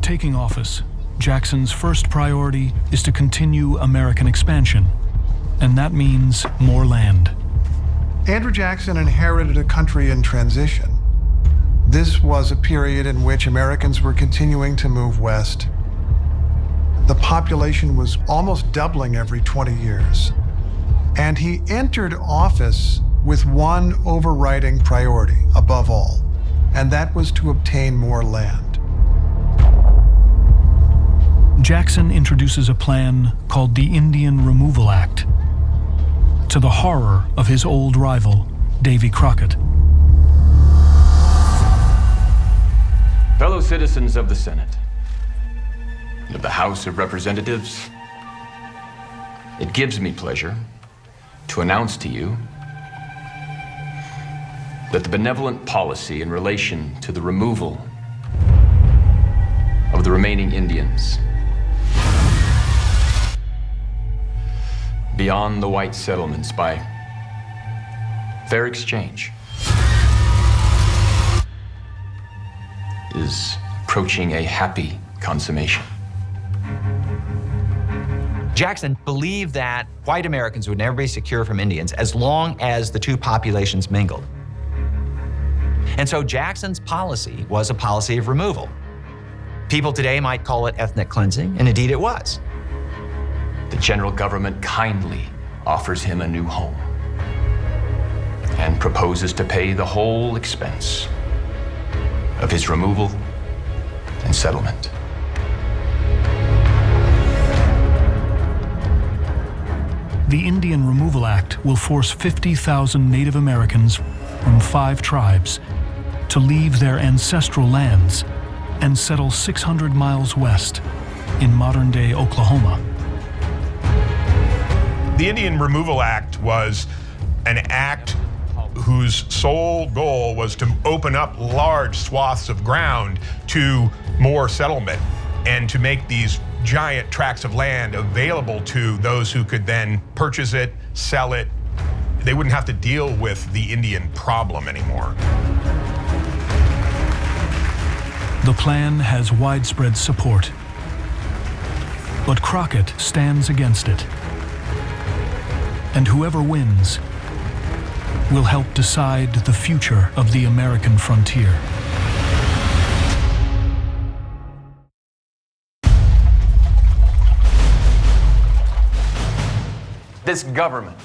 taking office, Jackson's first priority is to continue American expansion, and that means more land. Andrew Jackson inherited a country in transition. This was a period in which Americans were continuing to move west. The population was almost doubling every 20 years. And he entered office with one overriding priority, above all, and that was to obtain more land. Jackson introduces a plan called the Indian Removal Act, to the horror of his old rival, Davy Crockett. Fellow citizens of the Senate and of the House of Representatives, it gives me pleasure to announce to you that the benevolent policy in relation to the removal of the remaining Indians beyond the white settlements by fair exchange is approaching a happy consummation. Jackson believed that white Americans would never be secure from Indians as long as the two populations mingled. And so Jackson's policy was a policy of removal. People today might call it ethnic cleansing, and indeed it was. The general government kindly offers him a new home and proposes to pay the whole expense of his removal and settlement. The Indian Removal Act will force 50,000 Native Americans from 5 tribes to leave their ancestral lands and settle 600 miles west in modern-day Oklahoma. The Indian Removal Act was an act whose sole goal was to open up large swaths of ground to more settlement and to make these giant tracts of land available to those who could then purchase it, sell it. They wouldn't have to deal with the Indian problem anymore. The plan has widespread support, but Crockett stands against it. And whoever wins will help decide the future of the American frontier. This government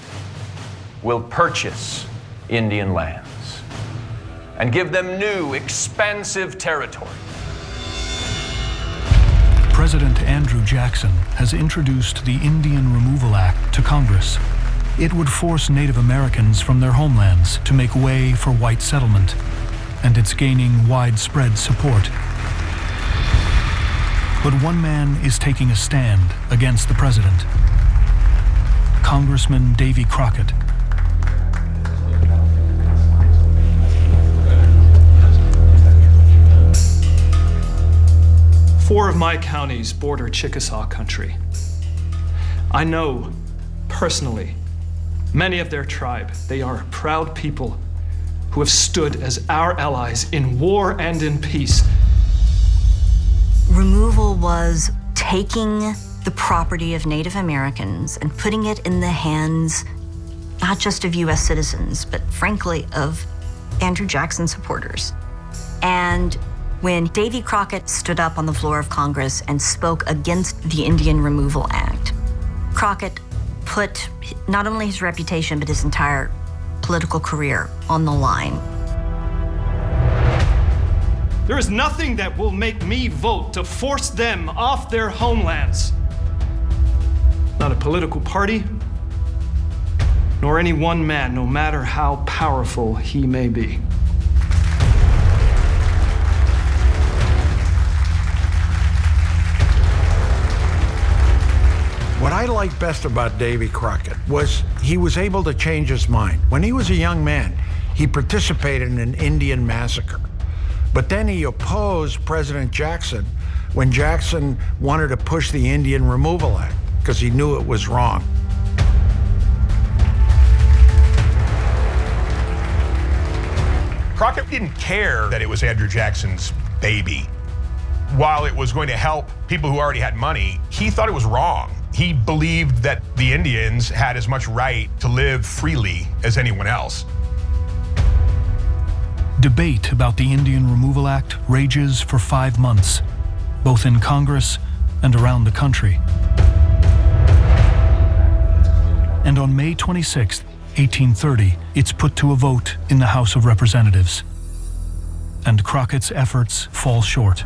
will purchase Indian lands and give them new, expansive territory. President Andrew Jackson has introduced the Indian Removal Act to Congress. It would force Native Americans from their homelands to make way for white settlement, and it's gaining widespread support. But one man is taking a stand against the president. Congressman Davy Crockett. Four of my counties border Chickasaw country. I know personally many of their tribe. They are a proud people who have stood as our allies in war and in peace. Removal was taking the property of Native Americans and putting it in the hands not just of U.S. citizens, but frankly of Andrew Jackson supporters. And when Davy Crockett stood up on the floor of Congress and spoke against the Indian Removal Act, Crockett put not only his reputation, but his entire political career on the line. There is nothing that will make me vote to force them off their homelands. Not a political party, nor any one man, no matter how powerful he may be. What I liked best about Davy Crockett was he was able to change his mind. When he was a young man, he participated in an Indian massacre. But then he opposed President Jackson when Jackson wanted to push the Indian Removal Act because he knew it was wrong. Crockett didn't care that it was Andrew Jackson's baby. while it was going to help people who already had money, he thought it was wrong. He believed that the Indians had as much right to live freely as anyone else. Debate about the Indian Removal Act rages for 5 months, both in Congress and around the country. And on May 26, 1830, it's put to a vote in the House of Representatives. And Crockett's efforts fall short.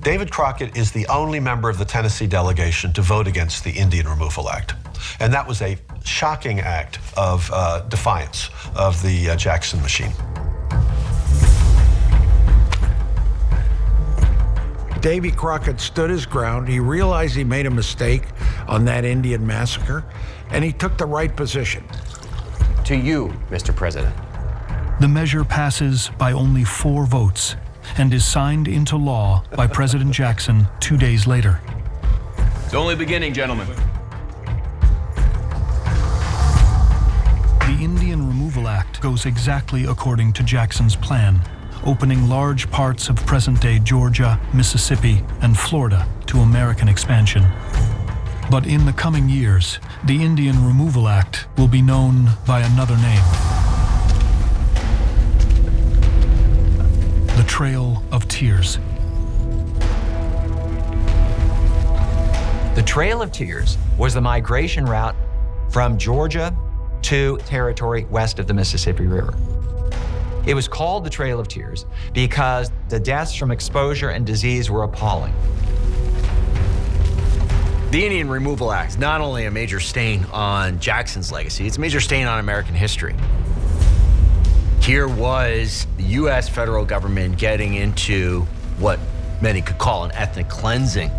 David Crockett is the only member of the Tennessee delegation to vote against the Indian Removal Act. And that was a shocking act of defiance of the Jackson machine. Davy Crockett stood his ground. He realized he made a mistake on that Indian massacre, and he took the right position. To you, Mr. President. The measure passes by only 4 votes and is signed into law by President Jackson 2 days later. It's only beginning, gentlemen. The Indian Removal Act goes exactly according to Jackson's plan, opening large parts of present-day Georgia, Mississippi, and Florida to American expansion. But in the coming years, the Indian Removal Act will be known by another name: the Trail of Tears. The Trail of Tears was the migration route from Georgia to territory west of the Mississippi River. It was called the Trail of Tears because the deaths from exposure and disease were appalling. The Indian Removal Act is not only a major stain on Jackson's legacy, it's a major stain on American history. Here was the U.S. federal government getting into what many could call an ethnic cleansing.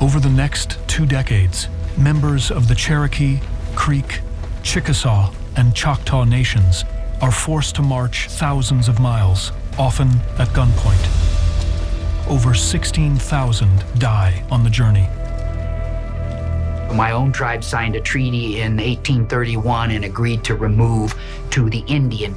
Over the next 2 decades, members of the Cherokee, Creek, Chickasaw, and Choctaw nations are forced to march thousands of miles, often at gunpoint. Over 16,000 die on the journey. My own tribe signed a treaty in 1831 and agreed to remove to the Indian